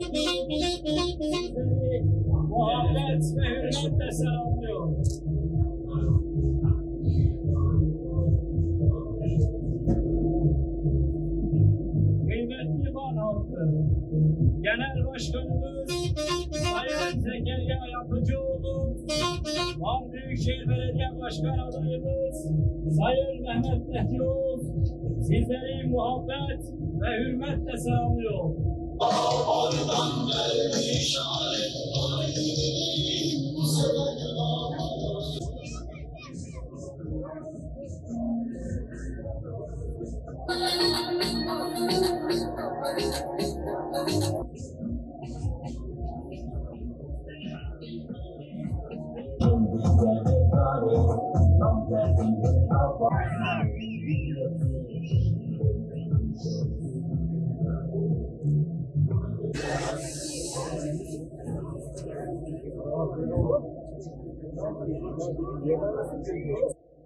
Muhabbet ve hürmetle selamlıyor. Kıymetli Van halkı, Genel Başkanımız Sayın Zekeriya Yapıcıoğlu, Van Büyükşehir Belediye Başkan adayımız Sayın Mehmet Mehtioğlu sizleri muhabbet ve hürmetle selamlıyor.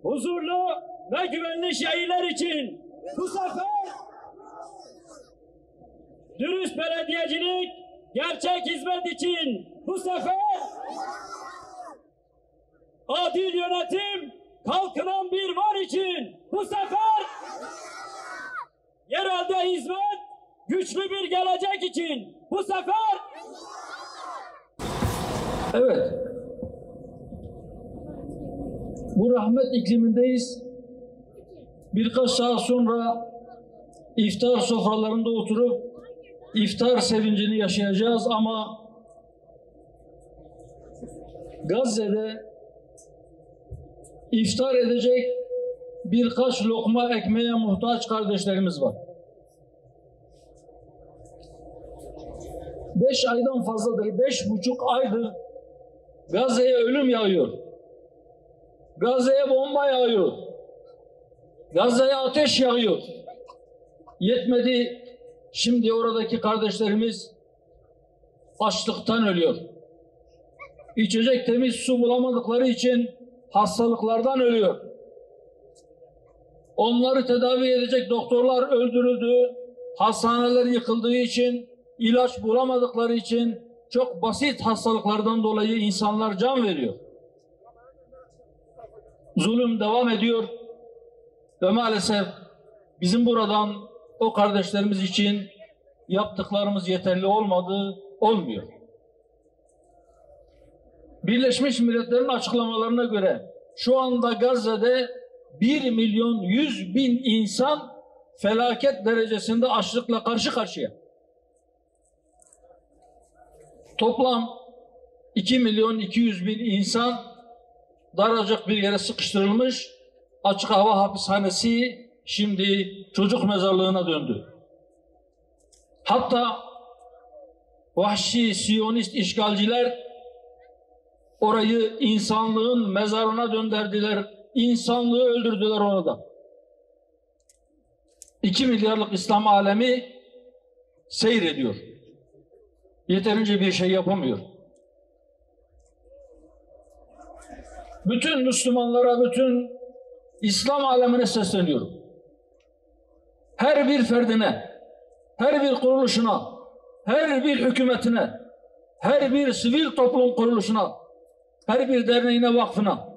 Huzurlu ve güvenli şehirler için bu sefer dürüst belediyecilik, gerçek hizmet için bu sefer adil yönetim, kalkınan bir Van için bu sefer yerelde hizmet, güçlü bir gelecek için bu sefer. Evet. Bu rahmet iklimindeyiz. Birkaç saat sonra iftar sofralarında oturup iftar sevincini yaşayacağız ama Gazze'de iftar edecek birkaç lokma ekmeğe muhtaç kardeşlerimiz var. 5 aydan fazladır, 5,5 aydır Gazze'ye ölüm yağıyor. Gazze'ye bomba yağıyor. Gazze'ye ateş yağıyor. Yetmedi, şimdi oradaki kardeşlerimiz açlıktan ölüyor. İçecek temiz su bulamadıkları için hastalıklardan ölüyor. Onları tedavi edecek doktorlar öldürüldü. Hastaneler yıkıldığı için, ilaç bulamadıkları için çok basit hastalıklardan dolayı insanlar can veriyor. Zulüm devam ediyor ve maalesef bizim buradan o kardeşlerimiz için yaptıklarımız yeterli olmuyor. Birleşmiş Milletler'in açıklamalarına göre şu anda Gazze'de 1.100.000 insan felaket derecesinde açlıkla karşı karşıya. Toplam 2.200.000 insan daracık bir yere sıkıştırılmış, açık hava hapishanesi şimdi çocuk mezarlığına döndü. Hatta vahşi Siyonist işgalciler orayı insanlığın mezarına döndürdüler, insanlığı öldürdüler orada. 2 milyarlık İslam alemi seyrediyor. Yeterince bir şey yapamıyor. Bütün Müslümanlara, bütün İslam alemine sesleniyorum. Her bir ferdine, her bir kuruluşuna, her bir hükümetine, her bir sivil toplum kuruluşuna, her bir derneğine, vakfına.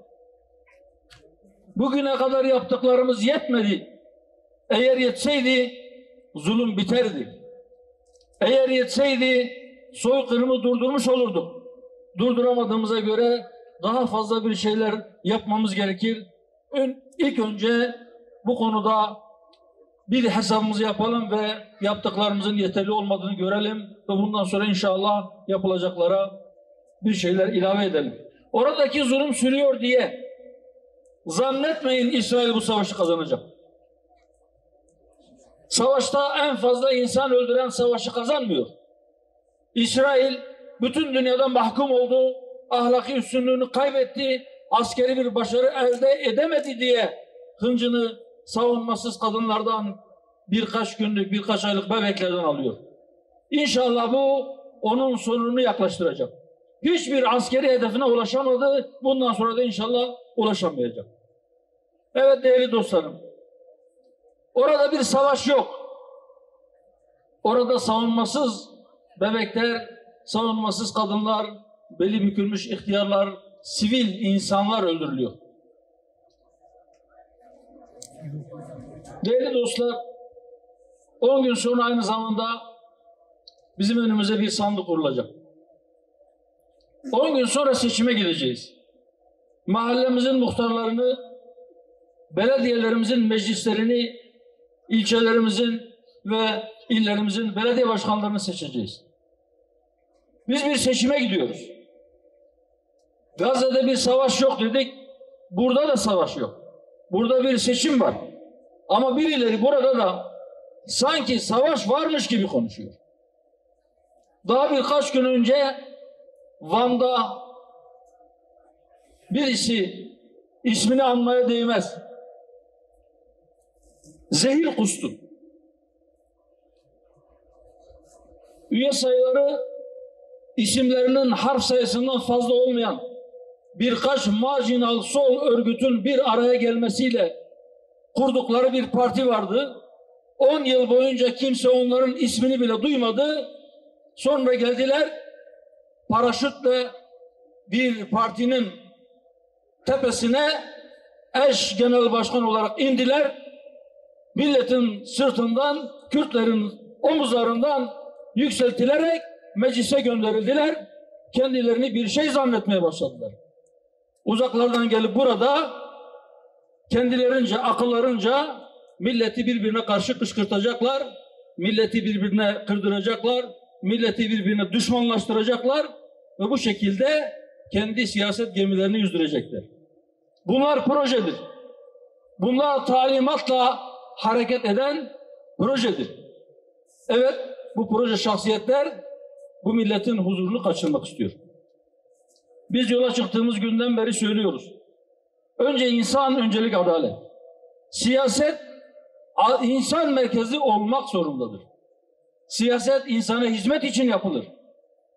Bugüne kadar yaptıklarımız yetmedi. Eğer yetseydi zulüm biterdi. Eğer yetseydi soykırımı durdurmuş olurduk. Durduramadığımıza göre daha fazla bir şeyler yapmamız gerekir. İlk önce bu konuda bir hesabımızı yapalım ve yaptıklarımızın yeterli olmadığını görelim ve bundan sonra inşallah yapılacaklara bir şeyler ilave edelim. Oradaki zulüm sürüyor diye zannetmeyin İsrail bu savaşı kazanacak. Savaşta en fazla insan öldüren savaşı kazanmıyor. İsrail bütün dünyadan mahkum oldu, ahlaki üstünlüğünü kaybetti, askeri bir başarı elde edemedi diye hıncını savunmasız kadınlardan birkaç günlük, birkaç aylık bebeklerden alıyor. İnşallah bu onun sonunu yaklaştıracak. Hiçbir askeri hedefine ulaşamadı, bundan sonra da inşallah ulaşamayacak. Evet değerli dostlarım, orada bir savaş yok. Orada savunmasız bebekler, savunmasız kadınlar, beli bükülmüş ihtiyarlar, sivil insanlar öldürülüyor. Değerli dostlar, 10 gün sonra aynı zamanda bizim önümüze bir sandık kurulacak. 10 gün sonra seçime gideceğiz. Mahallemizin muhtarlarını, belediyelerimizin meclislerini, ilçelerimizin ve illerimizin belediye başkanlarını seçeceğiz. Biz bir seçime gidiyoruz. Gazze'de bir savaş yok dedik, burada da savaş yok. Burada bir seçim var. Ama birileri burada da sanki savaş varmış gibi konuşuyor. Daha birkaç gün önce Van'da birisi, ismini anmaya değmez, zehir kustu. Üye sayıları isimlerinin harf sayısından fazla olmayan birkaç marjinal sol örgütün bir araya gelmesiyle kurdukları bir parti vardı. 10 yıl boyunca kimse onların ismini bile duymadı. Sonra geldiler, paraşütle bir partinin tepesine eş genel başkan olarak indiler. Milletin sırtından, Kürtlerin omuzlarından yükseltilerek meclise gönderildiler. Kendilerini bir şey zannetmeye başladılar. Uzaklardan gelip burada kendilerince, akıllarınca milleti birbirine karşı kışkırtacaklar, milleti birbirine kırdıracaklar, milleti birbirine düşmanlaştıracaklar ve bu şekilde kendi siyaset gemilerini yüzdürecekler. Bunlar projedir. Bunlar talimatla hareket eden projedir. Evet, bu proje şahsiyetler bu milletin huzurunu kaçırmak istiyor. Biz yola çıktığımız günden beri söylüyoruz. Önce insan, öncelik adalet. Siyaset insan merkezi olmak zorundadır. Siyaset insana hizmet için yapılır.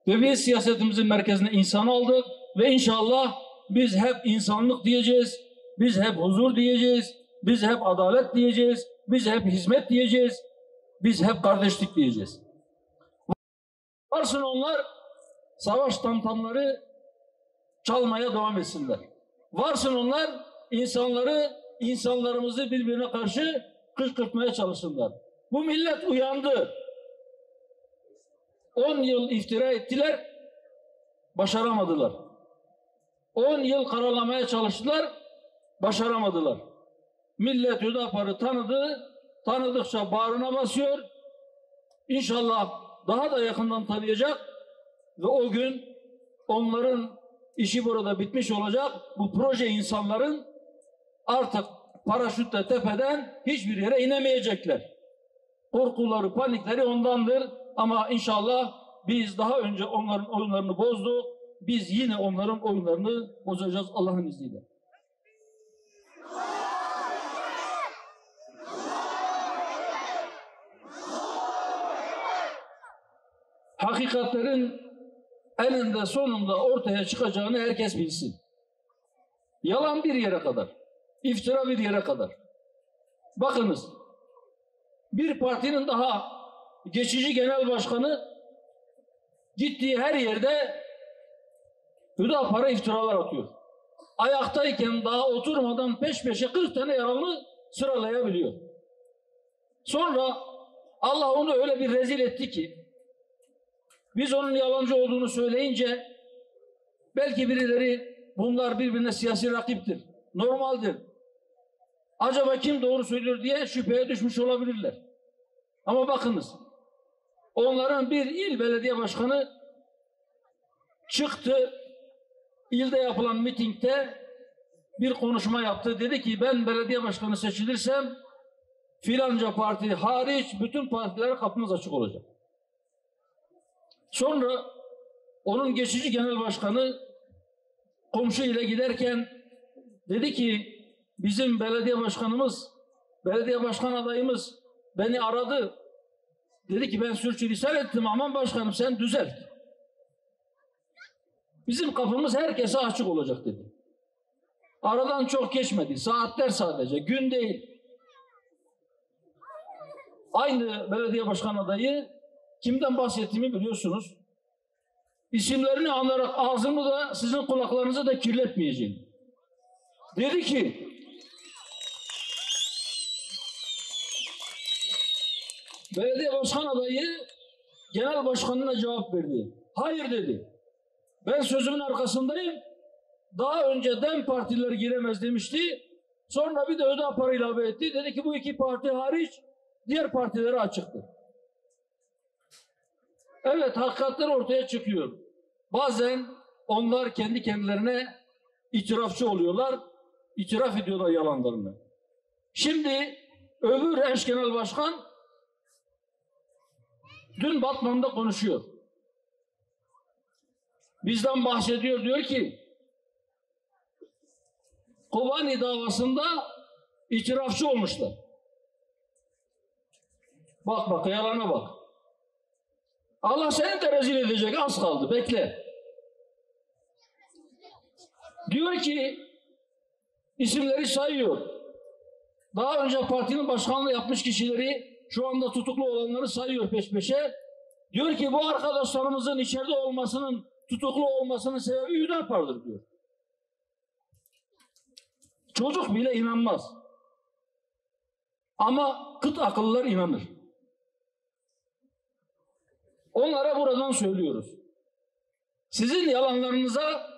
Ve biz siyasetimizin merkezine insanı aldık ve inşallah biz hep insanlık diyeceğiz, biz hep huzur diyeceğiz, biz hep adalet diyeceğiz, biz hep hizmet diyeceğiz, biz hep kardeşlik diyeceğiz. Varsın onlar savaş tamtamları çalmaya devam etsinler. Varsın onlar insanlarımızı birbirine karşı kışkırtmaya çalışsınlar. Bu millet uyandı. 10 yıl iftira ettiler, başaramadılar. 10 yıl karalamaya çalıştılar, başaramadılar. Millet Hüdapar'ı tanıdı, tanıdıkça bağrına basıyor. İnşallah daha da yakından tanıyacak ve o gün onların işi burada bitmiş olacak. Bu proje insanların artık paraşütle tepeden hiçbir yere inemeyecekler. Korkuları, panikleri ondandır. Ama inşallah biz daha önce onların oyunlarını bozduk. Biz yine onların oyunlarını bozacağız Allah'ın izniyle. Hakikatlerin elinde sonunda ortaya çıkacağını herkes bilsin. Yalan bir yere kadar, iftira bir yere kadar. Bakınız, bir partinin daha geçici genel başkanı gittiği her yerde Hüdapar'a iftiralar atıyor. Ayaktayken daha oturmadan peş peşe 40 tane yaralı sıralayabiliyor. Sonra Allah onu öyle bir rezil etti ki biz onun yalancı olduğunu söyleyince belki birileri bunlar birbirine siyasi rakiptir, normaldir. Acaba kim doğru söylüyor diye şüpheye düşmüş olabilirler. Ama bakınız, onların bir il belediye başkanı çıktı, ilde yapılan mitingde bir konuşma yaptı. Dedi ki ben belediye başkanı seçilirsem filanca parti hariç bütün partilere kapımız açık olacak. Sonra onun geçici genel başkanı komşu ile giderken dedi ki bizim belediye başkanımız, belediye başkan adayımız beni aradı. Dedi ki ben sürçülisan ettim, aman başkanım sen düzelt. Bizim kapımız herkese açık olacak dedi. Aradan çok geçmedi. Saatler sadece, gün değil. Aynı belediye başkan adayı kimden bahsettiğimi biliyorsunuz. İsimlerini anarak ağzımı da sizin kulaklarınızı da kirletmeyeceğim. Dedi ki, belediye başkan adayı genel başkanına cevap verdi. Hayır dedi. Ben sözümün arkasındayım. Daha önce DEM partileri giremez demişti. Sonra bir de Ödapar'ı ilave etti. Dedi ki bu iki parti hariç diğer partilere açıktır. Evet, hakikatler ortaya çıkıyor. Bazen onlar kendi kendilerine itirafçı oluyorlar. İtiraf ediyorlar yalanlarını. Şimdi öbür eş genel başkan dün Batman'da konuşuyor. Bizden bahsediyor, diyor ki Kobani davasında itirafçı olmuşlar. Bak yalana bak. Allah seni de rezil edecek, az kaldı, bekle. Diyor ki isimleri sayıyor. Daha önce partinin başkanlığı yapmış kişileri, şu anda tutuklu olanları sayıyor peş peşe. Diyor ki bu arkadaşlarımızın içeride olmasının, tutuklu olmasının sebebi Hüdapar'dır diyor. Çocuk bile inanmaz. Ama kıt akıllılar inanır. Onlara buradan söylüyoruz. Sizin yalanlarınıza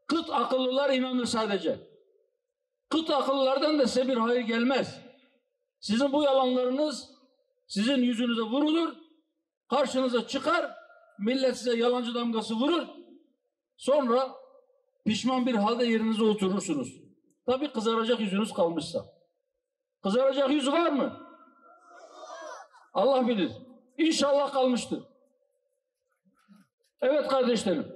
kıt akıllılar inanır sadece. Kıt akıllılardan da size bir hayır gelmez. Sizin bu yalanlarınız sizin yüzünüze vurulur, karşınıza çıkar, millet size yalancı damgası vurur, sonra pişman bir halde yerinize oturursunuz. Tabii kızaracak yüzünüz kalmışsa. Kızaracak yüz var mı? Allah bilir. İnşallah kalmıştır. Evet kardeşlerim.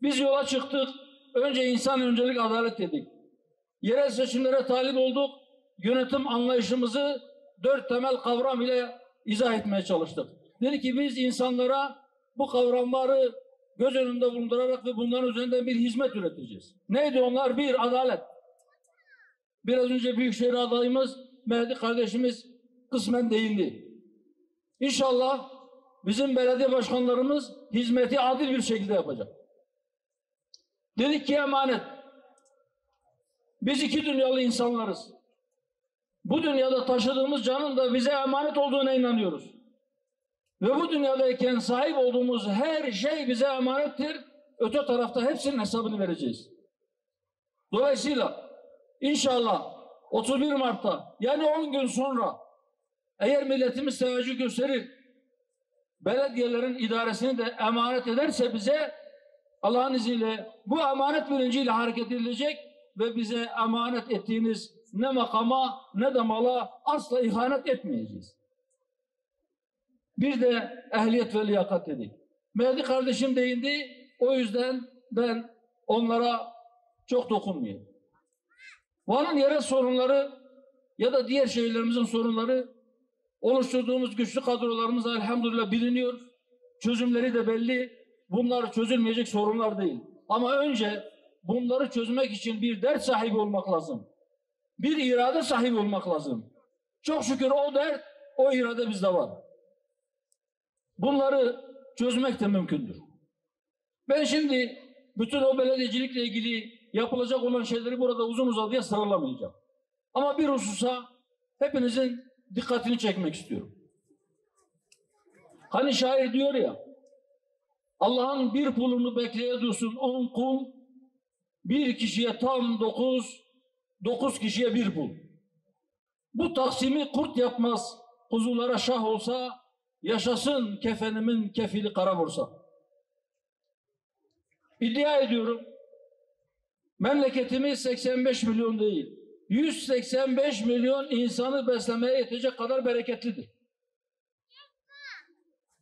Biz yola çıktık. Önce insan, öncelik adalet dedik. Yerel seçimlere talip olduk. Yönetim anlayışımızı 4 temel kavram ile izah etmeye çalıştık. Dedi ki biz insanlara bu kavramları göz önünde bulundurarak ve bunların üzerinden bir hizmet üreteceğiz. Neydi onlar? Bir, adalet. Biraz önce Büyükşehir adayımız Mehdi kardeşimiz kısmen değindi. İnşallah bizim belediye başkanlarımız hizmeti adil bir şekilde yapacak. Dedik ki emanet. Biz iki dünyalı insanlarız. Bu dünyada taşıdığımız canın da bize emanet olduğuna inanıyoruz. Ve bu dünyadayken sahip olduğumuz her şey bize emanettir. Öte tarafta hepsinin hesabını vereceğiz. Dolayısıyla inşallah 31 Mart'ta yani 10 gün sonra eğer milletimiz teveccüh gösterir, belediyelerin idaresini de emanet ederse bize Allah'ın izniyle bu emanet bilinciyle hareket edilecek ve bize emanet ettiğiniz ne makama ne de mala asla ihanet etmeyeceğiz. Bir de ehliyet ve liyakat dedik. Mehdi kardeşim değindi, o yüzden ben onlara çok dokunmayayım. Van'ın yerel sorunları ya da diğer şehirlerimizin sorunları oluşturduğumuz güçlü kadrolarımız elhamdülillah biliniyor. Çözümleri de belli. Bunlar çözülmeyecek sorunlar değil. Ama önce bunları çözmek için bir dert sahibi olmak lazım. Bir irade sahibi olmak lazım. Çok şükür o dert, o irade bizde var. Bunları çözmek de mümkündür. Ben şimdi bütün o belediyecilikle ilgili yapılacak olan şeyleri burada uzun uzadıya sıralamayacağım. Ama bir hususa hepinizin dikkatini çekmek istiyorum. Hani şair diyor ya, Allah'ın bir kulunu bekleye dursun 10 kul, bir kişiye tam 9, 9 kişiye bir pul. Bu taksimi kurt yapmaz, kuzulara şah olsa, yaşasın kefenimin kefili kara borsa. İddia ediyorum, memleketimiz 85 milyon değil, 185 milyon insanı beslemeye yetecek kadar bereketlidir.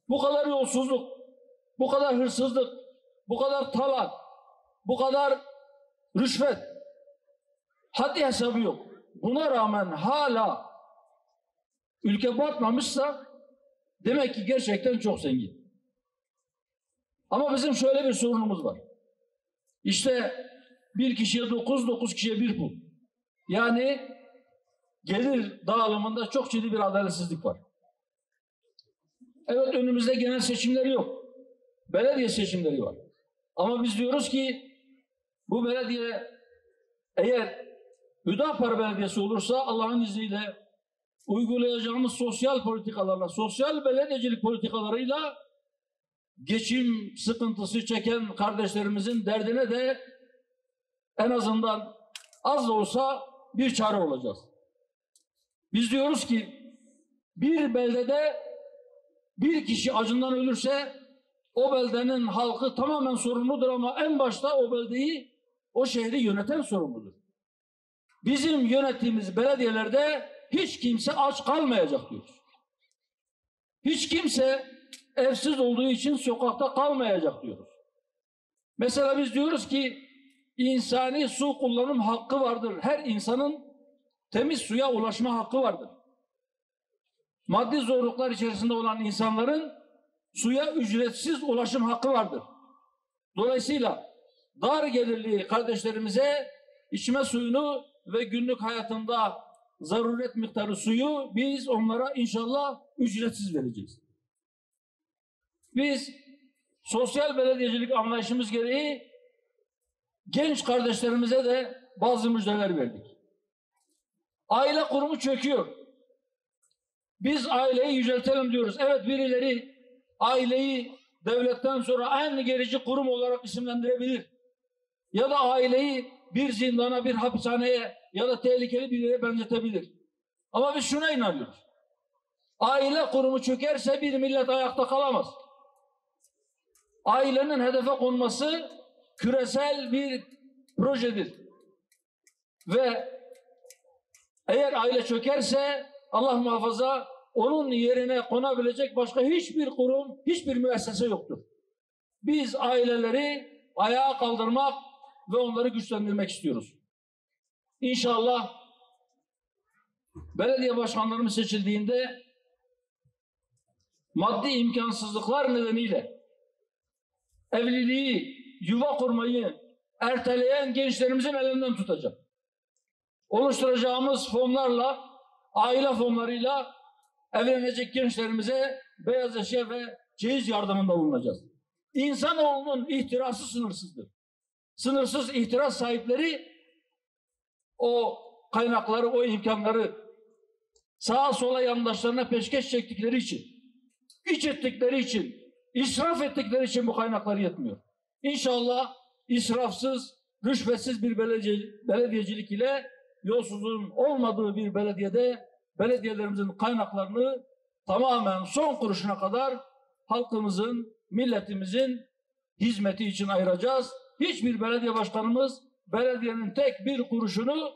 Bu kadar yolsuzluk, bu kadar hırsızlık, bu kadar talak, bu kadar rüşvet, haddi hesabı yok. Buna rağmen hala ülke batmamışsa demek ki gerçekten çok zengin. Ama bizim şöyle bir sorunumuz var. İşte bir kişiye 9, 9 kişiye bir pul. Yani gelir dağılımında çok ciddi bir adaletsizlik var. Evet, önümüzde genel seçimleri yok. Belediye seçimleri var. Ama biz diyoruz ki bu belediye eğer Hüdapar Belediyesi olursa Allah'ın izniyle uygulayacağımız sosyal politikalarla, sosyal belediyecilik politikalarıyla geçim sıkıntısı çeken kardeşlerimizin derdine de en azından az da olsa bir çare olacağız. Biz diyoruz ki bir beldede bir kişi acından ölürse o beldenin halkı tamamen sorumludur ama en başta o beldeyi, o şehri yöneten sorumludur. Bizim yönettiğimiz belediyelerde hiç kimse aç kalmayacak diyoruz. Hiç kimse evsiz olduğu için sokakta kalmayacak diyoruz. Mesela biz diyoruz ki insani su kullanım hakkı vardır. Her insanın temiz suya ulaşma hakkı vardır. Maddi zorluklar içerisinde olan insanların suya ücretsiz ulaşım hakkı vardır. Dolayısıyla dar gelirli kardeşlerimize içme suyunu ve günlük hayatında zaruret miktarı suyu biz onlara inşallah ücretsiz vereceğiz. Biz sosyal belediyecilik anlayışımız gereği genç kardeşlerimize de bazı müjdeler verdik. Aile kurumu çöküyor. Biz aileyi yüceltelim diyoruz. Evet, birileri aileyi devletten sonra en gerici kurum olarak isimlendirebilir. Ya da aileyi bir zindana, bir hapishaneye ya da tehlikeli bir yere benzetebilir. Ama biz şuna inanıyoruz. Aile kurumu çökerse bir millet ayakta kalamaz. Ailenin hedefe konması küresel bir projedir. Ve eğer aile çökerse Allah muhafaza onun yerine konabilecek başka hiçbir kurum, hiçbir müessese yoktur. Biz aileleri ayağa kaldırmak ve onları güçlendirmek istiyoruz. İnşallah belediye başkanlarımız seçildiğinde maddi imkansızlıklar nedeniyle evliliği, yuva kurmayı erteleyen gençlerimizin elinden tutacak. Oluşturacağımız fonlarla, aile fonlarıyla evlenecek gençlerimize beyaz eşya ve çeyiz yardımında bulunacağız. İnsanoğlunun ihtirası sınırsızdır. Sınırsız ihtiras sahipleri o kaynakları, o imkanları sağa sola yandaşlarına peşkeş çektikleri için, iç ettikleri için, israf ettikleri için bu kaynaklar yetmiyor. İnşallah israfsız, rüşvetsiz bir belediyecilik ile yolsuzluğun olmadığı bir belediyede belediyelerimizin kaynaklarını tamamen son kuruşuna kadar halkımızın, milletimizin hizmeti için ayıracağız. Hiçbir belediye başkanımız belediyenin tek bir kuruşunu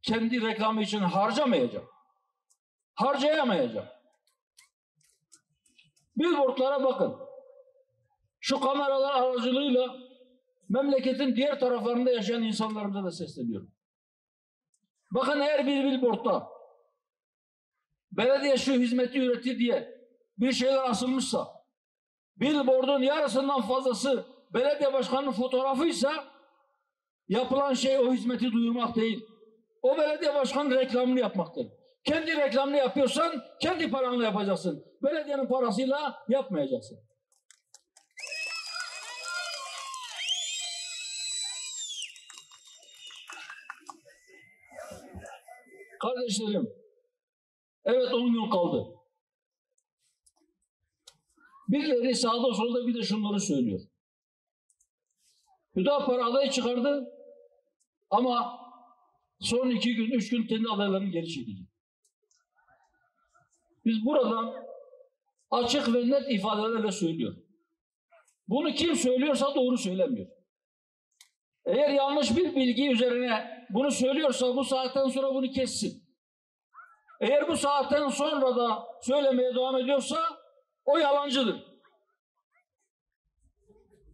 kendi reklamı için harcamayacak. Harcayamayacak. Billboardlara bakın. Şu kameralar aracılığıyla memleketin diğer taraflarında yaşayan insanlarımıza da sesleniyorum. Bakın, eğer bir billboardta belediye şu hizmeti üretir diye bir şeyler asılmışsa, billboardun yarısından fazlası belediye başkanının fotoğrafıysa yapılan şey o hizmeti duyurmak değil. O belediye başkanının reklamını yapmaktır. Kendi reklamını yapıyorsan kendi paranla yapacaksın. Belediyenin parasıyla yapmayacaksın. Kardeşlerim, evet 10 gün kaldı. Birileri sağda solda bir de şunları söylüyor. Hüdapar adayı çıkardı ama son 2 gün, 3 gün kendi adaylarını geri çekecek. Biz buradan açık ve net ifadelerle söylüyoruz. Bunu kim söylüyorsa doğru söylemiyor. Eğer yanlış bir bilgi üzerine bunu söylüyorsa bu saatten sonra bunu kessin. Eğer bu saatten sonra da söylemeye devam ediyorsa o yalancıdır.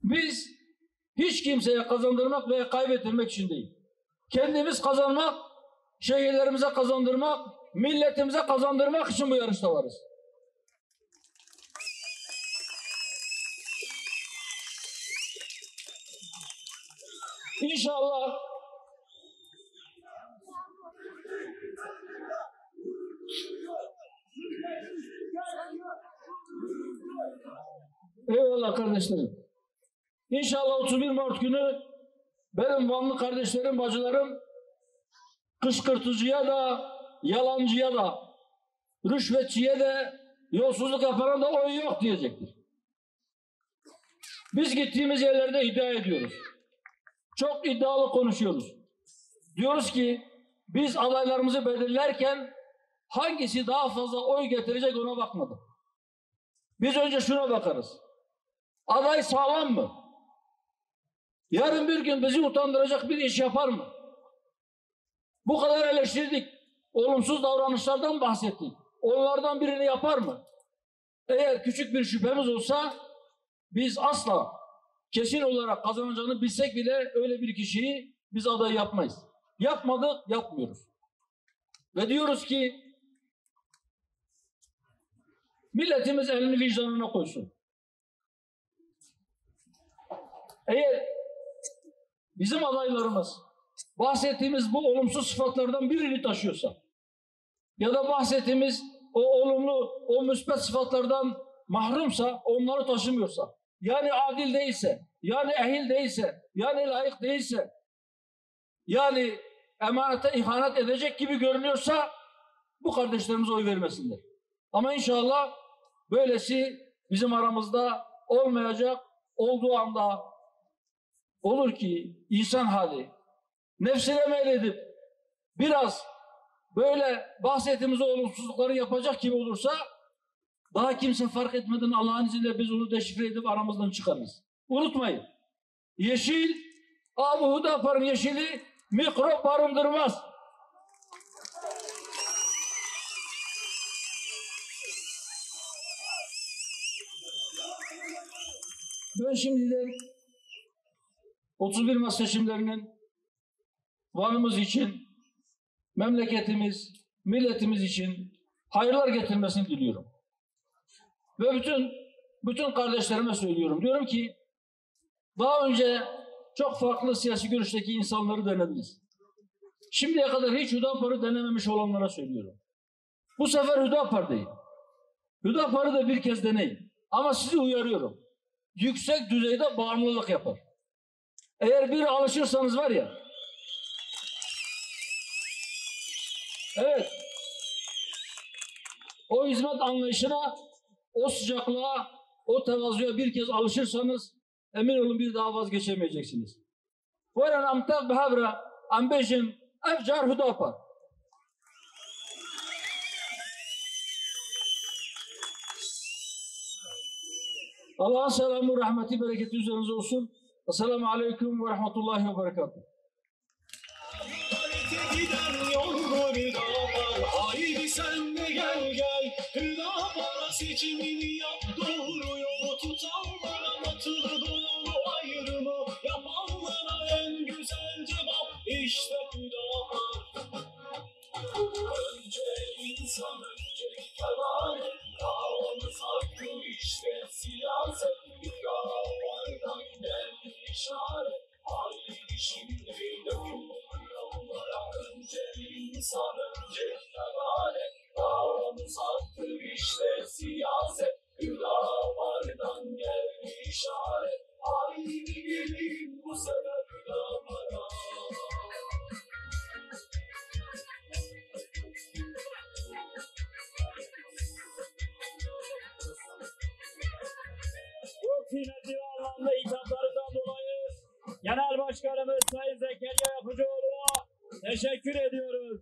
Biz hiç kimseye kazandırmak veya kaybettirmek için değil. Kendimiz kazanmak, şehirlerimize kazandırmak, milletimize kazandırmak için bu yarışta varız. İnşallah Eyvallah kardeşlerim. İnşallah 31 Mart günü benim Vanlı kardeşlerim, bacılarım kışkırtıcıya da, yalancıya da, rüşvetçiye de, yolsuzluk yapana da oy yok diyecektir. Biz gittiğimiz yerlerde iddia ediyoruz. Çok iddialı konuşuyoruz. Diyoruz ki biz adaylarımızı belirlerken hangisi daha fazla oy getirecek ona bakmadık. Biz önce şuna bakarız. Aday sağlam mı? Yarın bir gün bizi utandıracak bir iş yapar mı? Bu kadar eleştirdik. Olumsuz davranışlardan bahsettik. Onlardan birini yapar mı? Eğer küçük bir şüphemiz olsa biz asla kesin olarak kazanacağını bilsek bile öyle bir kişiyi biz aday yapmayız. Yapmadık, yapmıyoruz. Ve diyoruz ki milletimiz elini vicdanına koysun. Eğer bizim adaylarımız bahsettiğimiz bu olumsuz sıfatlardan birini taşıyorsa ya da bahsettiğimiz o olumlu, o müspet sıfatlardan mahrumsa, onları taşımıyorsa, yani adil değilse, yani ehil değilse, yani layık değilse, yani emanete ihanet edecek gibi görünüyorsa bu kardeşlerimize oy vermesinler. Ama inşallah böylesi bizim aramızda olmayacak. Olduğu anda olur ki insan hali nefsine meyledip biraz böyle bahsettiğimiz olumsuzlukları yapacak gibi olursa daha kimse fark etmeden Allah'ın izniyle biz onu deşifre edip aramızdan çıkarırız. Unutmayın. Yeşil, Abu Hüdapar'ın yeşili mikrop barındırmaz. Ben şimdiden 31 Mart seçimlerinin Van'ımız için, memleketimiz, milletimiz için hayırlar getirmesini diliyorum. Ve bütün kardeşlerime söylüyorum. Diyorum ki daha önce çok farklı siyasi görüşteki insanları denediniz. Şimdiye kadar hiç Hüdapar'ı denememiş olanlara söylüyorum. Bu sefer Hüdapar değil. Hüdapar'ı da bir kez deneyin. Ama sizi uyarıyorum. Yüksek düzeyde bağımlılık yapar. Eğer bir alışırsanız var ya, evet, o hizmet anlayışına, o sıcaklığa, o tevazuya bir kez alışırsanız emin olun bir daha vazgeçemeyeceksiniz. Veren amtab behavra ambejim efcar Hüdapar. Allah'ın selamı, rahmeti, bereketi üzerinize olsun. Esselamu aleyküm ve rahmetullahi ve berekatuhu. Giden yollar Hüdapar, haydi sen de gel gel. Hüdapar'a seçimini yap, doğru yolu tutanlara batılı doğru ayrımı yapanlara en güzel cevap işte Hüdapar. Önce insan, önce kemal, davamız hakkı işte siyaset. Hüdapar'dan geldi işaret, haydi şimdi dökülür yollara. Önce insan, önce kemal, davamız hakkı işte siyaset. Hüdapar'dan geldi işaret, haydi gelin bu sefer Hüdapar'a. Bu kıymetli ve anlamlı hitaplarından dolayı Genel Başkanımız Sayın Zekeriya Yapıcıoğlu'na teşekkür ediyoruz.